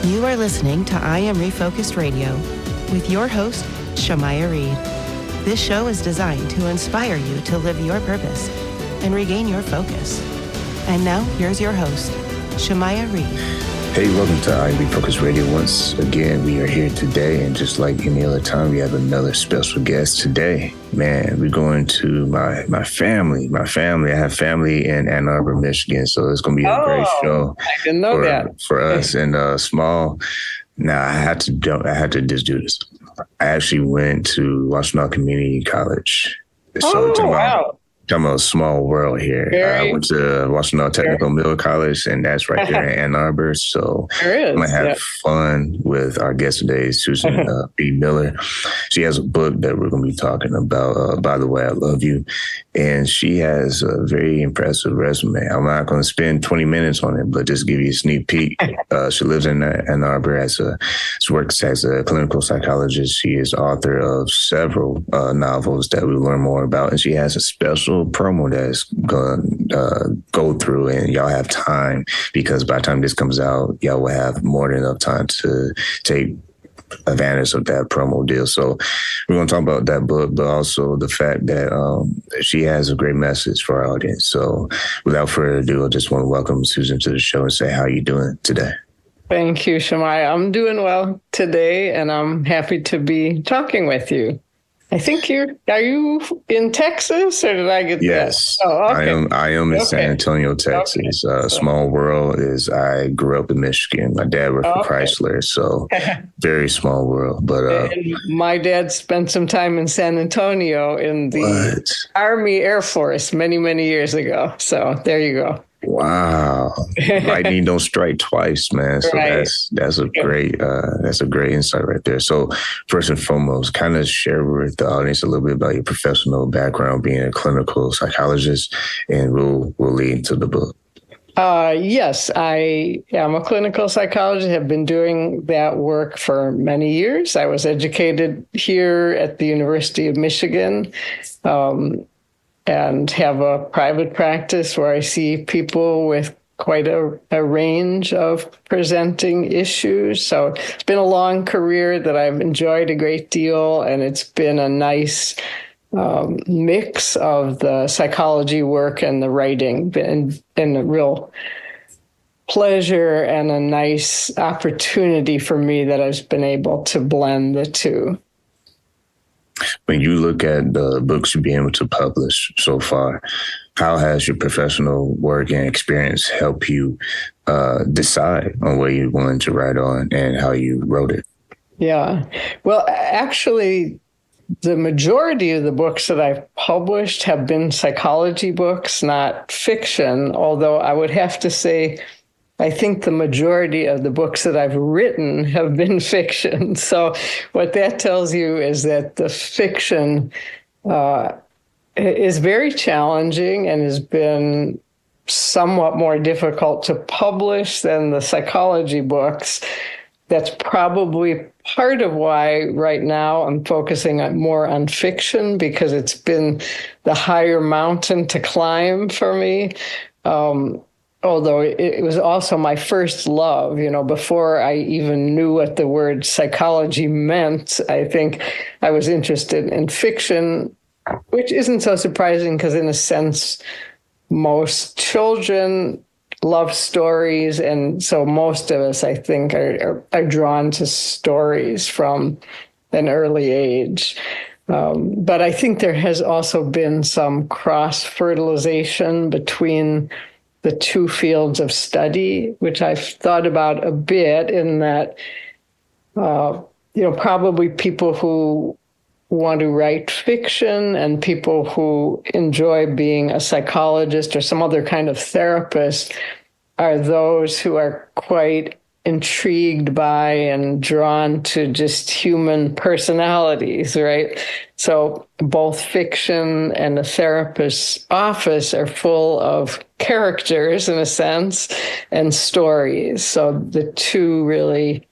You are listening to I Am Refocused Radio with your host, Shamaya Reed. This show is designed to inspire you to live your purpose and regain your focus. And now, here's your host, Shamaya Reed. Hey, welcome to I Am Refocused Radio. Once again, we are here today, and just like any other time, we have another special guest today. Man, we're going to my family. I have family in Ann Arbor, Michigan, so it's going to be a great show. I didn't know that. For us. And small. Now, I had to just do this. I actually went to Washington Community College. So wow. Talking about a small world here. I went to Washington Technical Middle College, and that's right there in Ann Arbor. So I'm going to have fun with our guest today, Susan Beth Miller. She has a book that we're going to be talking about, By the Way, I Love You. And she has a very impressive resume. I'm not going to spend 20 minutes on it, but just give you a sneak peek. She lives in Ann Arbor. She works as a clinical psychologist. She is author of several novels that we learn more about. And she has a special promo that's going to go through, and y'all have time, because by the time this comes out, y'all will have more than enough time to take advantage of that promo deal. So we're going to talk about that book, but also the fact that she has a great message for our audience. So without further ado, I just want to welcome Susan to the show and say, how are you doing today? Thank you, Shamaya. I'm doing well today, and I'm happy to be talking with you. I think are you in Texas, or did I get that? Yes. Oh, okay. I am in San Antonio, Texas. Small world I grew up in Michigan. My dad worked for Chrysler, so very small world. But my dad spent some time in San Antonio in the Army Air Force many, many years ago. So there you go. Wow. Lightning don't strike twice, man. So that's a great insight right there. So first and foremost, kind of share with the audience a little bit about your professional background, being a clinical psychologist, and we'll lead into the book. Yes, I am a clinical psychologist, have been doing that work for many years. I was educated here at the University of Michigan, and have a private practice where I see people with quite a range of presenting issues. So it's been a long career that I've enjoyed a great deal, and it's been a nice mix of the psychology work and the writing, and a real pleasure and a nice opportunity for me that I've been able to blend the two. When you look at the books you've been able to publish so far, how has your professional work and experience helped you decide on what you wanted to write on and how you wrote it? Yeah. Well, actually, the majority of the books that I've published have been psychology books, not fiction, although I would have to say I think the majority of the books that I've written have been fiction. So what that tells you is that the fiction is very challenging and has been somewhat more difficult to publish than the psychology books. That's probably part of why right now I'm focusing more on fiction, because it's been the higher mountain to climb for me. Although it was also my first love, before I even knew what the word psychology meant, I think I was interested in fiction, which isn't so surprising because in a sense, most children love stories. And so most of us, I think, are drawn to stories from an early age. But I think there has also been some cross-fertilization between the two fields of study, which I've thought about a bit, in that, probably people who want to write fiction and people who enjoy being a psychologist or some other kind of therapist are those who are quite intrigued by and drawn to just human personalities, right? So both fiction and a therapist's office are full of characters, in a sense, and stories. So the two really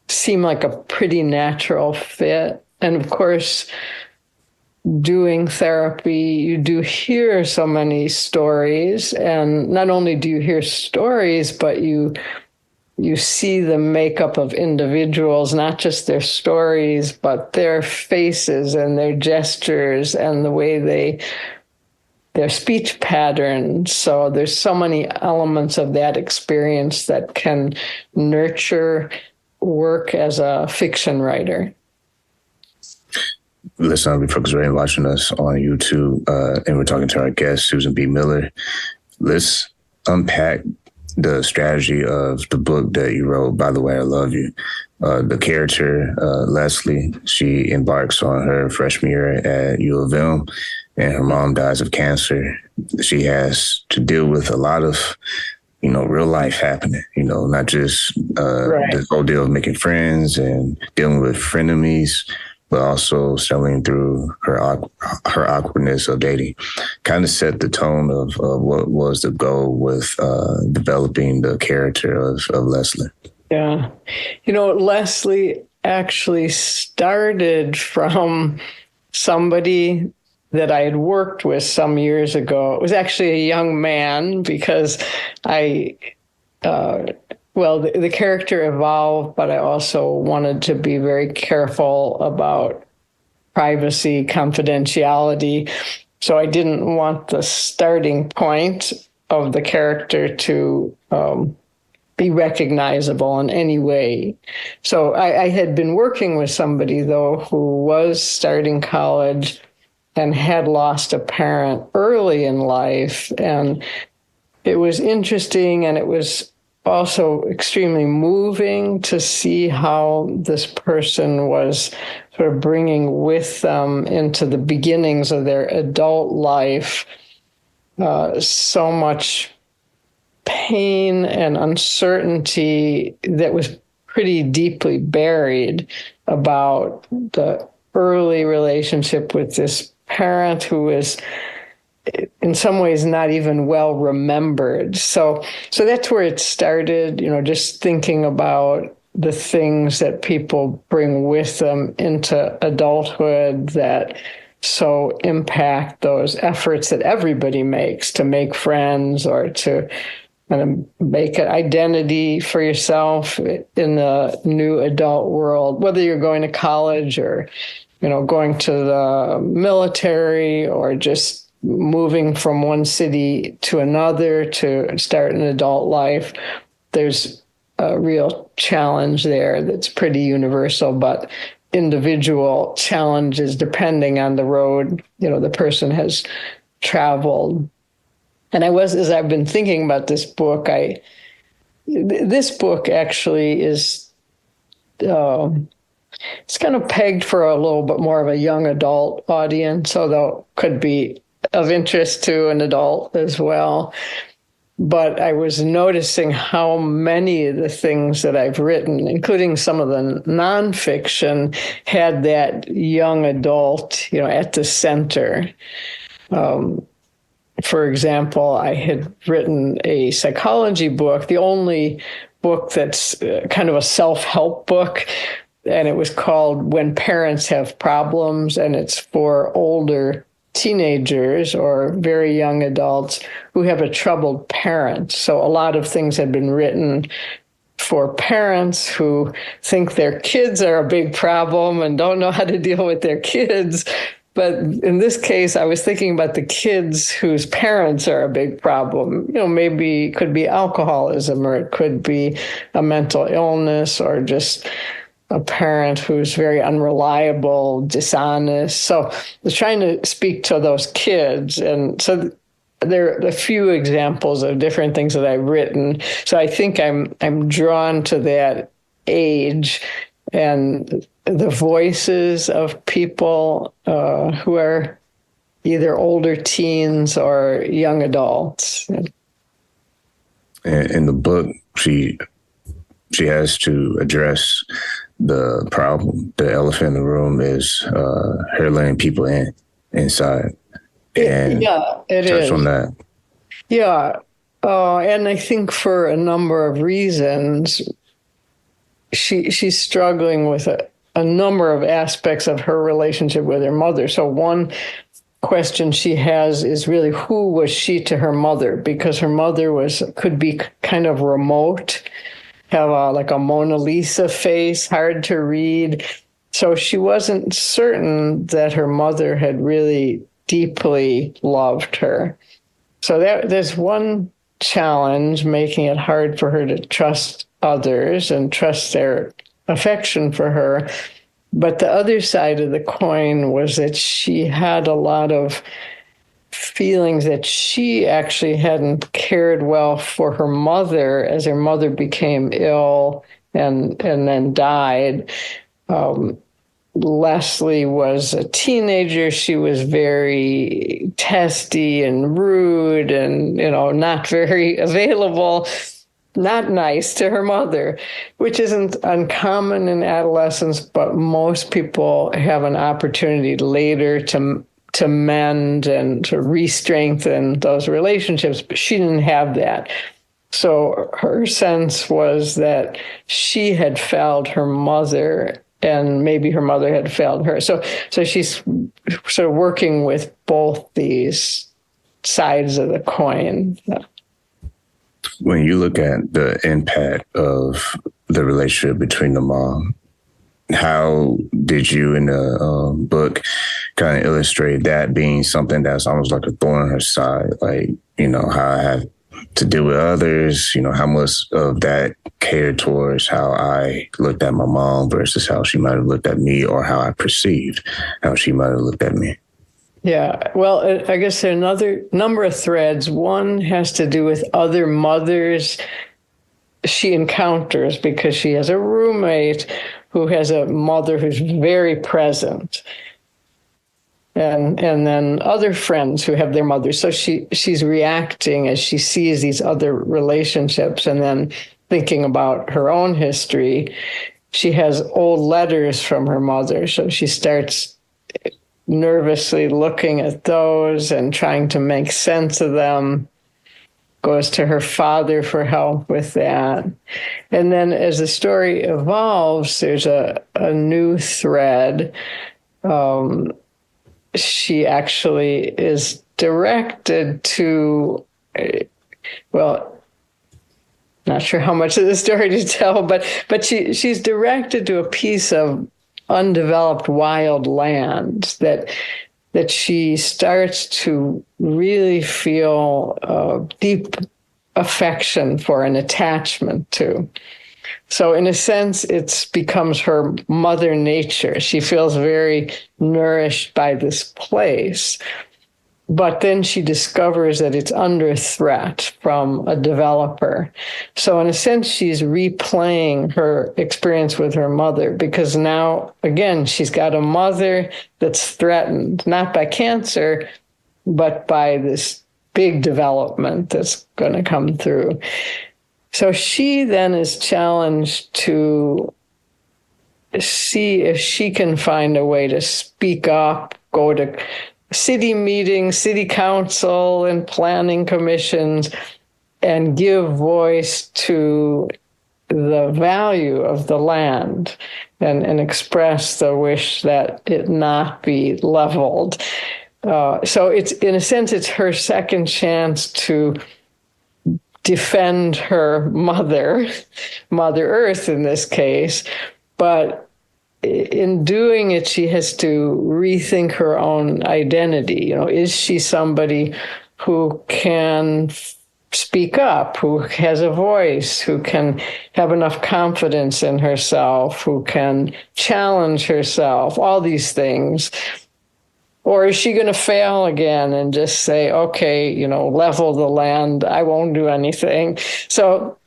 seem like a pretty natural fit. And of course, doing therapy, you do hear so many stories. And not only do you hear stories, but you you see the makeup of individuals, not just their stories, but their faces and their gestures and the way their speech patterns. So there's so many elements of that experience that can nurture work as a fiction writer. Listen, I'll be focused right watching us on YouTube, and we're talking to our guest, Susan B. Miller. Let's unpack the strategy of the book that you wrote, By the Way I Love You. The character, Leslie, she embarks on her freshman year at U of M, and her mom dies of cancer. She has to deal with a lot of, real life happening, not just the whole deal of making friends and dealing with frenemies, but also selling through her awkwardness of dating. Kind of set the tone of what was the goal with developing the character of Leslie. Yeah. Leslie actually started from somebody that I had worked with some years ago. It was actually a young man because the character evolved, but I also wanted to be very careful about privacy, confidentiality. So I didn't want the starting point of the character to be recognizable in any way. So I had been working with somebody, though, who was starting college and had lost a parent early in life. And it was interesting, and it was also extremely moving to see how this person was sort of bringing with them into the beginnings of their adult life so much pain and uncertainty that was pretty deeply buried about the early relationship with this parent who is in some ways not even well remembered. So that's where it started, just thinking about the things that people bring with them into adulthood that so impact those efforts that everybody makes to make friends or to kind of make an identity for yourself in the new adult world, whether you're going to college or, going to the military or just moving from one city to another to start an adult life. There's a real challenge there that's pretty universal, but individual challenges depending on the road, the person has traveled. And as I've been thinking about this book, this book actually is, it's kind of pegged for a little bit more of a young adult audience, although it could be of interest to an adult as well. But I was noticing how many of the things that I've written, including some of the nonfiction, had that young adult, at the center. For example, I had written a psychology book, the only book that's kind of a self-help book, and it was called When Parents Have Problems, and it's for older teenagers or very young adults who have a troubled parent. So a lot of things had been written for parents who think their kids are a big problem and don't know how to deal with their kids. But in this case, I was thinking about the kids whose parents are a big problem. Maybe it could be alcoholism, or it could be a mental illness, or just a parent who's very unreliable, dishonest. So I was trying to speak to those kids. And so there are a few examples of different things that I've written. So I think I'm drawn to that age and the voices of people who are either older teens or young adults. In the book, she has to address the problem. The elephant in the room is her letting people inside. And it touch is. on that. Yeah. And I think for a number of reasons, she's struggling with a number of aspects of her relationship with her mother. So one question she has is really, who was she to her mother? Because her mother could be kind of remote have like a Mona Lisa face, hard to read. So she wasn't certain that her mother had really deeply loved her. So there's one challenge, making it hard for her to trust others and trust their affection for her. But the other side of the coin was that she had a lot of feelings that she actually hadn't cared well for her mother as her mother became ill and then died. Leslie was a teenager. She was very testy and rude and, not very available, not nice to her mother, which isn't uncommon in adolescence, but most people have an opportunity later to mend and to re-strengthen those relationships, but she didn't have that. So her sense was that she had failed her mother, and maybe her mother had failed her. So she's sort of working with both these sides of the coin. When you look at the impact of the relationship between the mom, how did you in the book kind of illustrate that being something that's almost like a thorn in her side? Like, how I have to deal with others, how much of that catered towards how I looked at my mom versus how she might have looked at me, or how I perceived how she might have looked at me. Yeah, well, I guess there are another number of threads. One has to do with other mothers she encounters because she has a roommate who has a mother who's very present. And then other friends who have their mothers. So she's reacting as she sees these other relationships and then thinking about her own history. She has old letters from her mother. So she starts nervously looking at those and trying to make sense of them. Goes to her father for help with that. And then as the story evolves, there's a new thread. She actually is directed to, not sure how much of the story to tell, but she's directed to a piece of undeveloped wild land that she starts to really feel deep affection for and attachment to. So in a sense, it becomes her mother nature. She feels very nourished by this place. But then she discovers that it's under threat from a developer. So in a sense, she's replaying her experience with her mother because now, again, she's got a mother that's threatened, not by cancer, but by this big development that's going to come through. So she then is challenged to see if she can find a way to speak up, go to city meetings, city council, and planning commissions, and give voice to the value of the land and express the wish that it not be leveled. So it's, in a sense, it's her second chance to defend her mother, Mother Earth in this case, but in doing it, she has to rethink her own identity. Is she somebody who can speak up, who has a voice, who can have enough confidence in herself, who can challenge herself, all these things? Or is she going to fail again and just say, okay, level the land, I won't do anything? So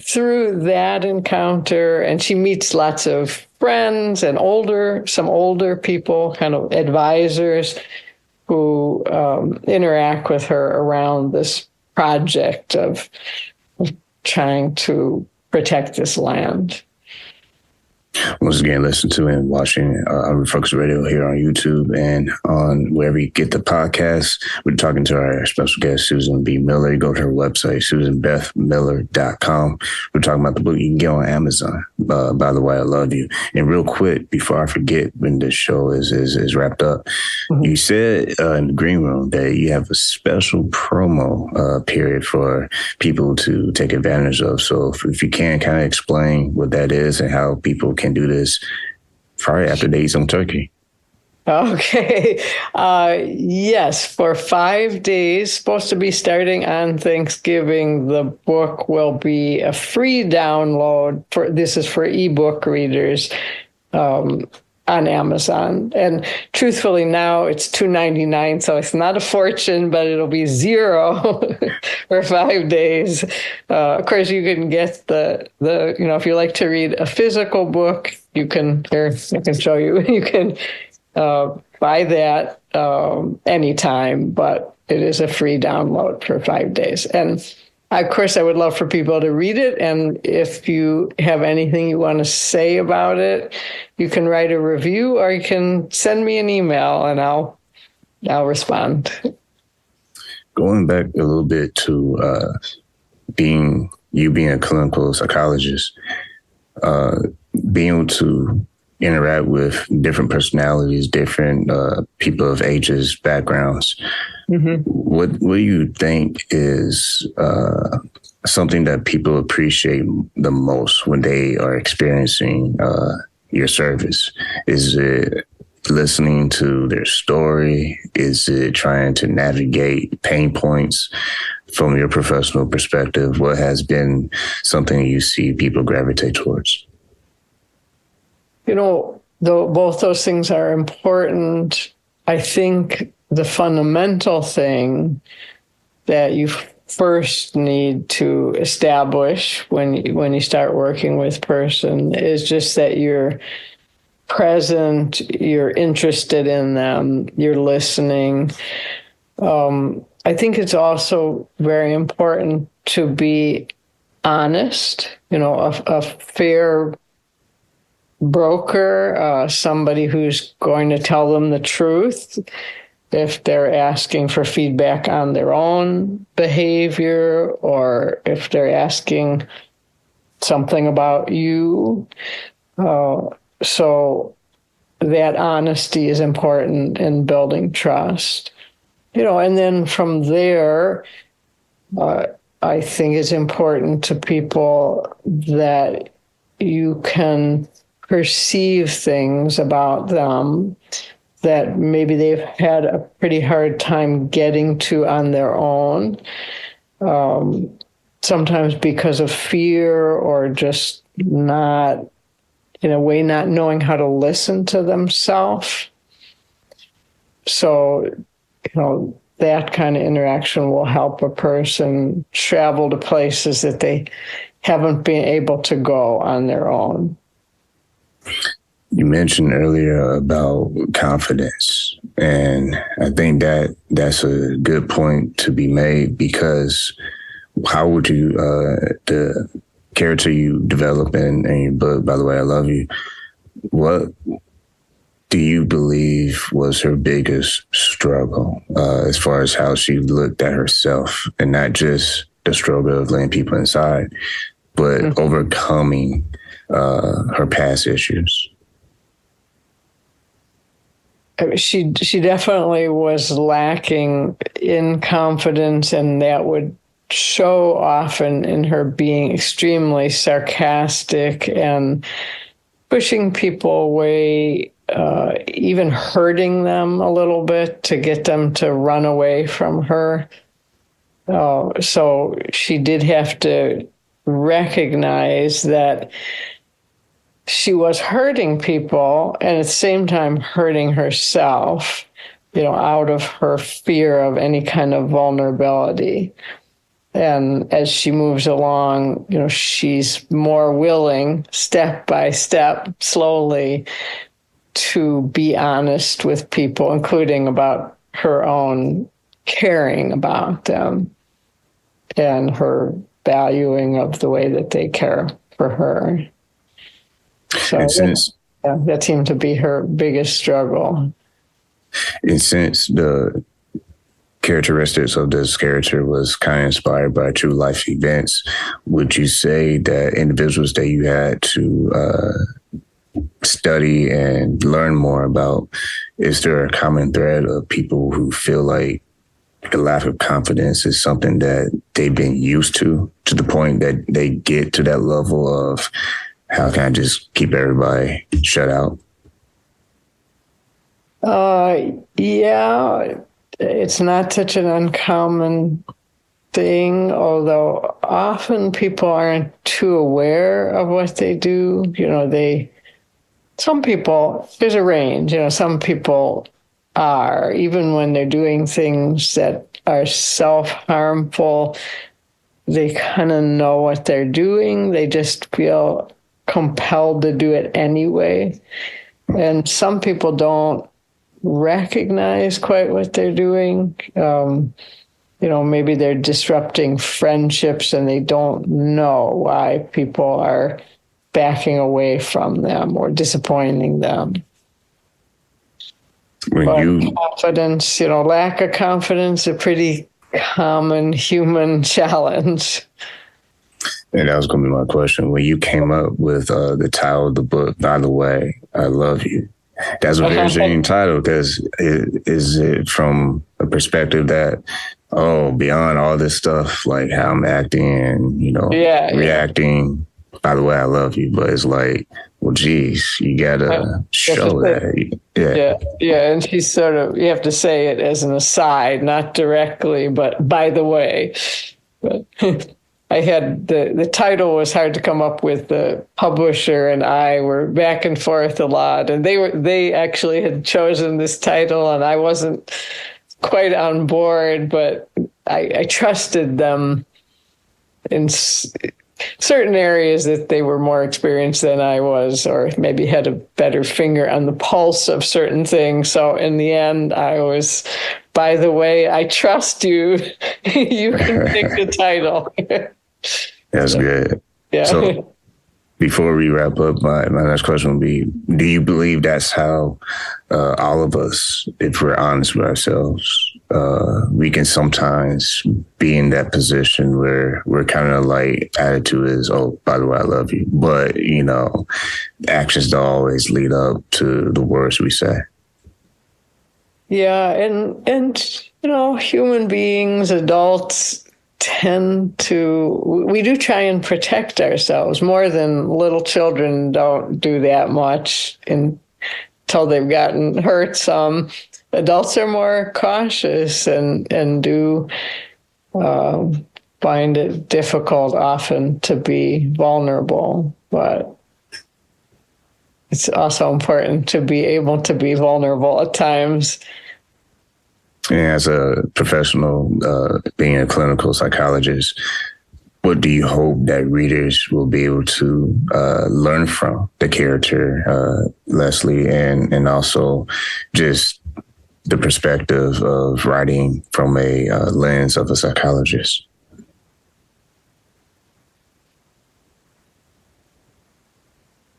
through that encounter, and she meets lots of friends and some older people, kind of advisors who interact with her around this project of trying to protect this land. Once again, listen to and watching Refocused Radio here on YouTube and on wherever you get the podcast. We're talking to our special guest, Susan B. Miller. You go to her website, susanbethmiller.com. We're talking about the book you can get on Amazon. By the way, I love you. And real quick, before I forget, when this show is wrapped up, you said in the green room that you have a special promo period for people to take advantage of. So if you can kind of explain what that is and how people can do this probably after they eat some turkey. Okay. Yes, for 5 days, supposed to be starting on Thanksgiving, the book will be a free download. This is for ebook readers on Amazon. And truthfully, now it's $2.99, so it's not a fortune, but it'll be $0 for 5 days. Of course, you can get the if you like to read a physical book, you can. Here, I can show you. You can buy that anytime, but it is a free download for 5 days. And of course, I would love for people to read it. And if you have anything you want to say about it, you can write a review or you can send me an email and I'll respond. Going back a little bit to being a clinical psychologist, being able to interact with different personalities, different people of ages, backgrounds. Mm-hmm. What do you think is something that people appreciate the most when they are experiencing your service? Is it listening to their story? Is it trying to navigate pain points from your professional perspective? What has been something you see people gravitate towards? Both those things are important. I think the fundamental thing that you first need to establish when you start working with a person is just that you're present, you're interested in them, you're listening. I think it's also very important to be honest, a fair broker, somebody who's going to tell them the truth if they're asking for feedback on their own behavior or if they're asking something about you. So that honesty is important in building trust. And then from there, I think it's important to people that you can perceive things about them that maybe they've had a pretty hard time getting to on their own, sometimes because of fear or just not knowing how to listen to themselves. So, that kind of interaction will help a person travel to places that they haven't been able to go on their own. You mentioned earlier about confidence, and I think that's a good point to be made, because how would you, the character you develop in your book, by the way, I love you, what do you believe was her biggest struggle as far as how she looked at herself, and not just the struggle of letting people inside, but overcoming her past issues? She definitely was lacking in confidence, and that would show often in her being extremely sarcastic and pushing people away, even hurting them a little bit to get them to run away from her. So she did have to recognize that she was hurting people and at the same time hurting herself, out of her fear of any kind of vulnerability. And as she moves along, she's more willing, step by step, slowly, to be honest with people, including about her own caring about them and her valuing of the way that they care for her. So And since that seemed to be her biggest struggle. And since the characteristics of this character was kind of inspired by true life events, would you say that individuals that you had to study and learn more about, is there a common thread of people who feel like the lack of confidence is something that they've been used to the point that they get to that level of, how can I just keep everybody shut out? Yeah, it's not such an uncommon thing, although often people aren't too aware of what they do. Some people, there's a range, some people are, even when they're doing things that are self-harmful, they kind of know what they're doing. They just feel compelled to do it anyway. And some people don't recognize quite what they're doing. Maybe they're disrupting friendships and they don't know why people are backing away from them or disappointing them. Confidence, lack of confidence, a pretty common human challenge. And that was going to be my question. When you came up with the title of the book, By the Way, I Love You, that's a very interesting title, because is it from a perspective that, beyond all this stuff, like how I'm acting and, reacting, by the way, I love you, but it's like, well, geez, you got to show that. Yeah. And she's sort of, you have to say it as an aside, not directly, but by the way. But I had the title was hard to come up with. The publisher and I were back and forth a lot, and they actually had chosen this title, and I wasn't quite on board, but I trusted them in certain areas that they were more experienced than I was, or maybe had a better finger on the pulse of certain things. So in the end, I was, by the way, I trust you. You can pick the title. That's good. Yeah. So before we wrap up, my next question would be, do you believe that's how all of us, if we're honest with ourselves, we can sometimes be in that position where we're kind of like, attitude is, by the way, I love you. But, actions don't always lead up to the words we say. Yeah. And human beings, adults, we do try and protect ourselves more than little children. Don't do that much until they've gotten hurt some. Adults are more cautious and do find it difficult often to be vulnerable, but it's also important to be able to be vulnerable at times. And as a professional, being a clinical psychologist, what do you hope that readers will be able to learn from the character, Leslie, and also just the perspective of writing from a lens of a psychologist?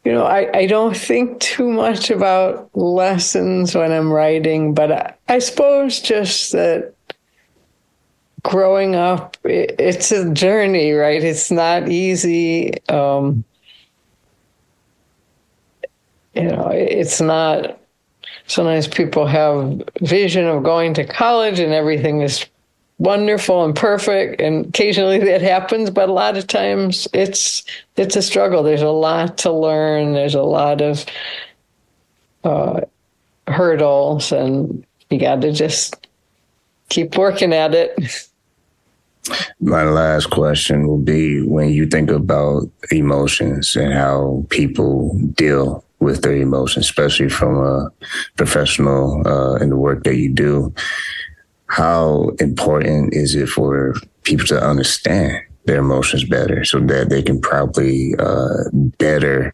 I don't think too much about lessons when I'm writing, but I suppose just that growing up, it's a journey, right? It's not easy. It's not, sometimes people have vision of going to college and everything is wonderful and perfect, and occasionally that happens, but a lot of times it's a struggle. There's a lot to learn. There's a lot of hurdles, and you got to just keep working at it. My last question will be, when you think about emotions and how people deal with their emotions, especially from a professional in the work that you do, how important is it for people to understand their emotions better so that they can probably better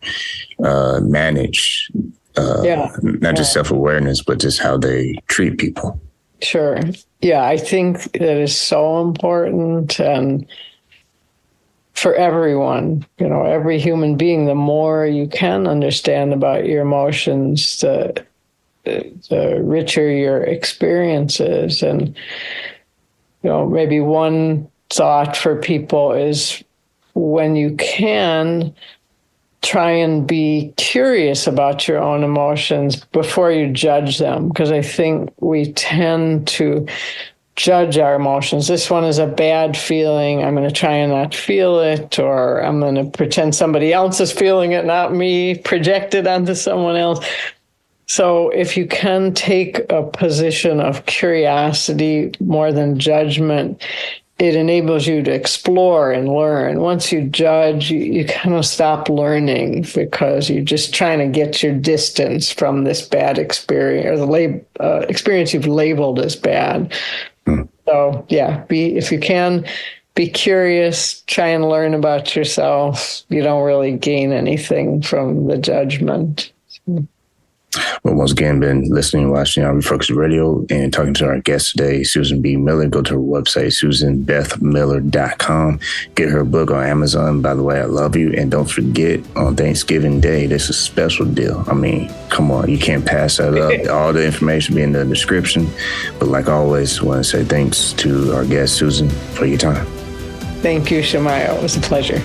manage not just self-awareness, but just how they treat people? Sure. Yeah, I think that is so important. And for everyone, every human being. The more you can understand about your emotions, the richer your experiences. And, maybe one thought for people is, when you can, try and be curious about your own emotions before you judge them, because I think we tend to judge our emotions. This one is a bad feeling. I'm going to try and not feel it, or I'm going to pretend somebody else is feeling it, not me, project it onto someone else. So if you can take a position of curiosity more than judgment, it enables you to explore and learn. Once you judge, you kind of stop learning, because you're just trying to get your distance from this bad experience, or the experience you've labeled as bad. So yeah, if you can, be curious, try and learn about yourself. You don't really gain anything from the judgment. Well, once again, been listening and watching on Refocused Radio and talking to our guest today, Susan B. Miller. Go to her website, susanbethmiller.com. Get her book on Amazon. By the way, I love you. And don't forget, on Thanksgiving Day, this is a special deal. I mean, come on, you can't pass that up. All the information will be in the description. But like always, I want to say thanks to our guest, Susan, for your time. Thank you, Shemaya. It was a pleasure.